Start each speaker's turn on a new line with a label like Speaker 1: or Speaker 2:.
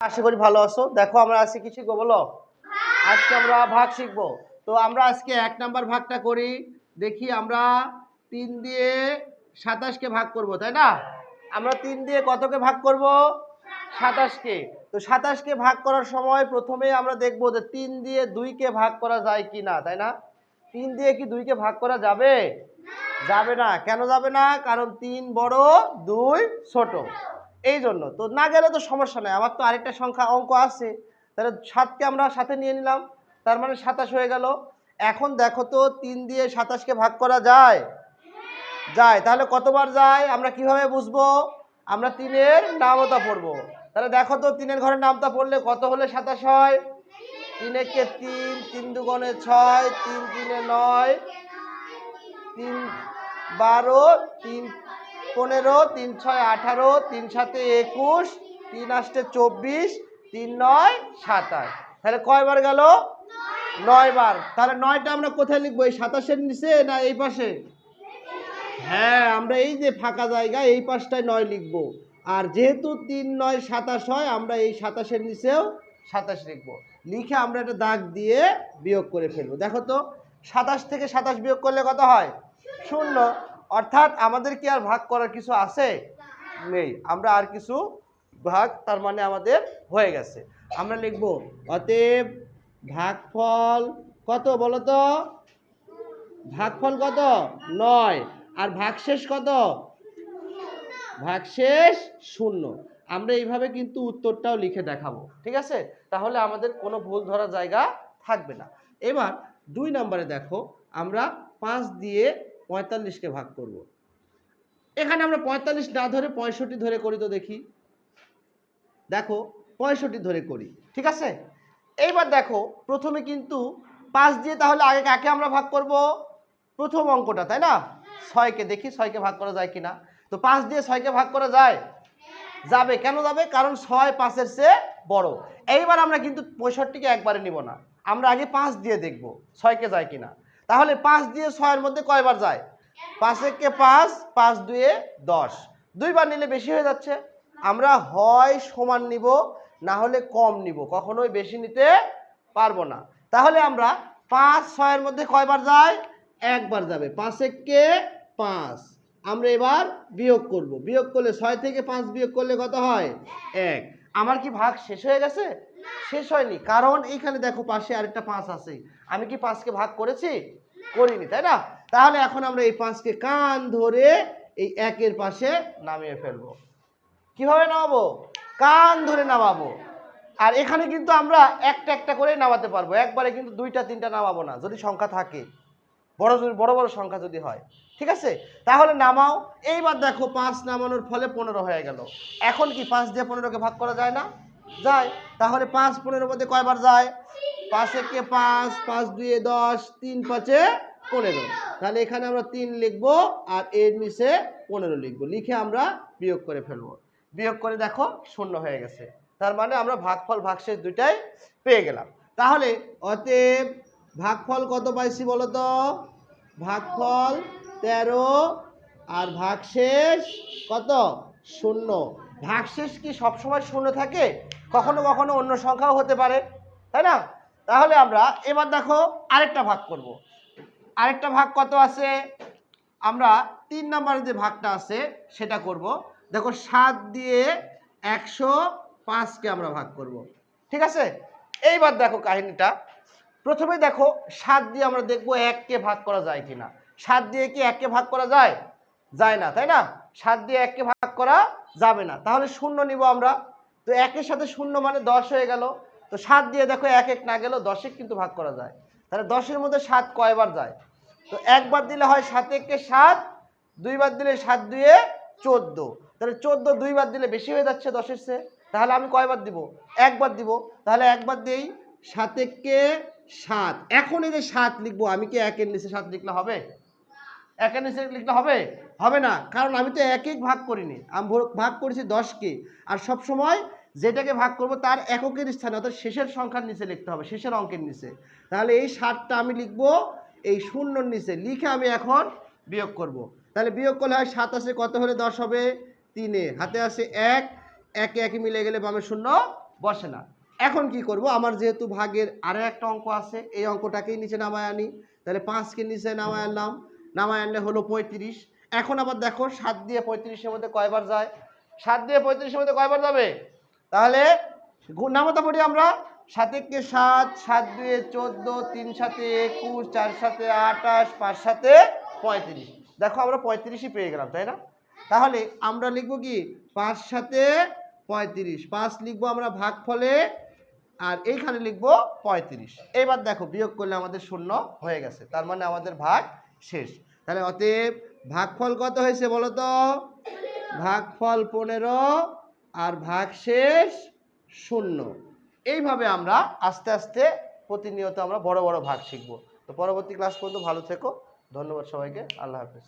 Speaker 1: আশা করি ভালো আছো। দেখো আমরা আজকে কি শিখবো বলো? আজকে আমরা ভাগ শিখবো। তো আমরা আজকে 1 নাম্বার ভাগটা করি। দেখি আমরা 3 দিয়ে 27 কে ভাগ করব, তাই না? আমরা 3 দিয়ে কতকে ভাগ করব? 27 কে। তো 27 কে ভাগ করার সময় প্রথমেই আমরা দেখব যে 3 দিয়ে 2 কে ভাগ করা যায় কিনা, তাই না? 3 দিয়ে কি 2 কে ভাগ করা যাবে? যাবে না। কেন যাবে না? কারণ 3 বড়, 2 ছোট। এই জন্য তো না গেলে তো সমস্যা নাই, আমার তো আরেকটা সংখ্যা অঙ্ক আছে। তাহলে 7কে আমরা সাথে নিয়ে নিলাম, তার মানে 27 হয়ে গেল। এখন দেখো তো 3 দিয়ে 27 কে ভাগ করা যায়? যায়। তাহলে কতবার যায় আমরা কিভাবে বুঝবো? আমরা 3 এর নামতা পড়বো। তাহলে দেখো তো 3 এর ঘরের নামতা পড়লে কত হলে 27 হয়? 3 একে 3, 3 দুগুণে 6, 3 তিনে 9, 3 12, 3 15, 3 6 18, 3 7 21, 3 8 24, 3 9 27। তাহলে কয়বার গেল? 9 বার। তাহলে 9টা আমরা কোথায় লিখবো? এই 27-এর নিচে না এই পাশে? হ্যাঁ, আমরা এই যে ফাঁকা জায়গা এই পাশটায় 9 লিখবো। আর যেহেতু 3 9 27 হয়, আমরা এই 27-এর নিচেও 27 লিখবো। লিখে আমরা একটা দাগ দিয়ে বিয়োগ করে ফেলবো। দেখো তো 27 থেকে 27 বিয়োগ করলে কত হয়? 0। অর্থাৎ আমাদের কি আর ভাগ করার কিছু আছে? নেই। আমরা আর কিছু ভাগ তার মানে আমাদের হয়ে গেছে। আমরা লিখবো অতএব ভাগফল কত বলো তো? ভাগফল কত? 9। আর ভাগশেষ কত? ভাগশেষ 0। আমরা এইভাবে কিন্তু উত্তরটাও লিখে দেখাবো, ঠিক আছে? তাহলে আমাদের কোনো ভুল ধরার জায়গা থাকবে না। এবার 2 নম্বরে দেখো, আমরা 5 দিয়ে 45কে ভাগ করব। এখানে আমরা 45 না ধরে 65 ধরে করি তো দেখি। দেখো 65 ধরে করি, ঠিক আছে? এইবার দেখো প্রথমে কিন্তু 5 দিয়ে তাহলে আগে কাকে আমরা ভাগ করব? প্রথম অঙ্কটা, তাই না? 6কে। দেখি 6কে ভাগ করা যায় কিনা। তো 5 দিয়ে 6কে ভাগ করা যায়? যাবে। কেন যাবে? কারণ 6 5-এর চেয়ে বড়। এইবার আমরা কিন্তু 65কে একবারে নিব না, আমরা আগে 5 দিয়ে দেখব 6কে যায় কিনা। তাহলে 5 দিয়ে 6-এর মধ্যে কয়বার যায়? 5 একে 5, 5 2-এ 10। 2 বার নিলে বেশি হয়ে যাচ্ছে। আমরা হয় সমান নিব, না হলে কম নিব, কখনোই বেশি নিতে পারবো না। তাহলে আমরা 5 6-এর মধ্যে কয়বার যায়? একবার যাবে। 5 একে 5। আমরা এবার বিয়োগ করব। বিয়োগ করলে 6 থেকে 5 বিয়োগ করলে কত হয়? 1। আমার কি ভাগ শেষ হয়ে গেছে? শেষ হয়নি, কারণ এইখানে দেখো পাশে আরেকটা 5 আছে। আমি কি 5কে ভাগ করেছি? করিনি, তাই না? তাহলে এখন আমরা এই 5কে কান ধরে এই 1-এর পাশে নামিয়ে ফেলবো। কিভাবে নামাবো? কান ধরে নামাবো। আর এখানে কিন্তু আমরা একটা একটা করে নামাতে পারবো, একবারে কিন্তু 2টা 3টা নামাবো না, যদি সংখ্যা থাকে, বড় বড় সংখ্যা যদি হয়, ঠিক আছে? তাহলে নামাও। এইবার দেখো 5 নামানোর ফলে 15 হয়ে গেল। এখন কি 5 দিয়ে 15কে ভাগ করা যায় না? যায়। তাহলে 5 15-এর মধ্যে কয়বার যায়? 5 একে 5, 5 2-এ 10, 3 5-এ 15। তাহলে এখানে আমরা 3 লিখবো আর এর নিচে 15 লিখবো। লিখে আমরা বিয়োগ করে ফেলবো। বিয়োগ করে দেখো 0 হয়ে গেছে। তার মানে আমরা ভাগফল ভাগশেষ দুইটাই পেয়ে গেলাম। তাহলে অতএব ভাগফল কত পাইছি বলো তো? ভাগফল 13 আর ভাগশেষ কত? 0। ভাগশেষ কি সবসময় 0 থাকে? কখনো কখনো অন্য সংখ্যাও হতে পারে, তাই না? তাহলে আমরা এবার দেখো আরেকটা ভাগ করব। আরেকটা ভাগ কত আছে? আমরা 3 নম্বরের যে ভাগটা আছে সেটা করব। দেখো 7 দিয়ে 105কে আমরা ভাগ করব, ঠিক আছে? এইবার দেখো কাহিনীটা। প্রথমে দেখো 7 দিয়ে আমরা দেখবো 1কে ভাগ করা যায় কিনা। 7 দিয়ে কি 1কে ভাগ করা যায়? যায় না, তাই না? 7 দিয়ে 1কে ভাগ করা যাবে না। তাহলে 0 নিব আমরা। তো 1-এর সাথে 0 মানে 10 হয়ে গেল। তো 7 দিয়ে দেখো 1 1 না গেল, 10-এ কিন্তু ভাগ করা যায়। তাহলে 10-এর মধ্যে 7 কয়বার যায়? তো একবার দিলে হয় 7 একে 7, 2 বার দিলে 7 2-এ 14। তাহলে 14 2 বার দিলে বেশি হয়ে যাচ্ছে 10-এর চেয়ে। তাহলে আমি কয়বার দিব? একবার দিব। তাহলে একবার দেই। 7 একে 7। এখন এই যে 7 লিখবো, আমি কি 1-এর নিচে 7 লিখলে হবে? 1-এর নিচে লিখলে হবে? হবে না, কারণ আমি তো 1 1 ভাগ করিনি, আমি ভাগ করেছি 10কে। আর সব সময় যেটাকে ভাগ করব তার এককের স্থানে, অর্থাৎ শেষের সংখ্যার নিচে লিখতে হবে, শেষের অঙ্কের নিচে। তাহলে এই 7টা আমি লিখবো এই 0-র নিচে। লিখে আমি এখন বিয়োগ করব। তাহলে বিয়োগ করলে হয় 7 আছে কত হলে 10 হবে? 3-এ। হাতে আছে 1, 1 1 মিলে গেলে বামে 0 বসে না। এখন কি করব, আমার যেহেতু ভাগের আরো একটা অঙ্ক আছে, এই অঙ্কটাকেই নিচে নামায় আনি। তাহলে 5কে নিচে নামায় আনলাম, নামায় আনলে হলো 35। এখন আবার দেখো 7 দিয়ে 35-এর মধ্যে কয়বার যায়? 7 দিয়ে 35-এর মধ্যে কয়বার যাবে? তাহলে নামাতে পড়ি আমরা। 7 একে 7, 7 দুয়ে 14, 3 7 21, 4 7 28, 5 7 35। দেখো আমরা 35ই পেয়ে গেলাম, তাই না? তাহলে আমরা লিখব কি 5 7 35, 5 লিখবো আমরা ভাগফলে, আর এইখানে লিখবো 35। এবার দেখো বিয়োগ করলে আমাদের 0 হয়ে গেছে, তার মানে আমাদের ভাগ শেষ। তাহলে অতএব ভাগফল কত হয়েছে বলো তো? ভাগফল 15 আর ভাগশেষ 0। এইভাবে আমরা আস্তে আস্তে প্রতিনিয়ত আমরা বড় বড় ভাগ শিখবো। তো পরবর্তী ক্লাস পর্যন্ত ভালো থেকো। ধন্যবাদ সবাইকে। আল্লাহ হাফেজ।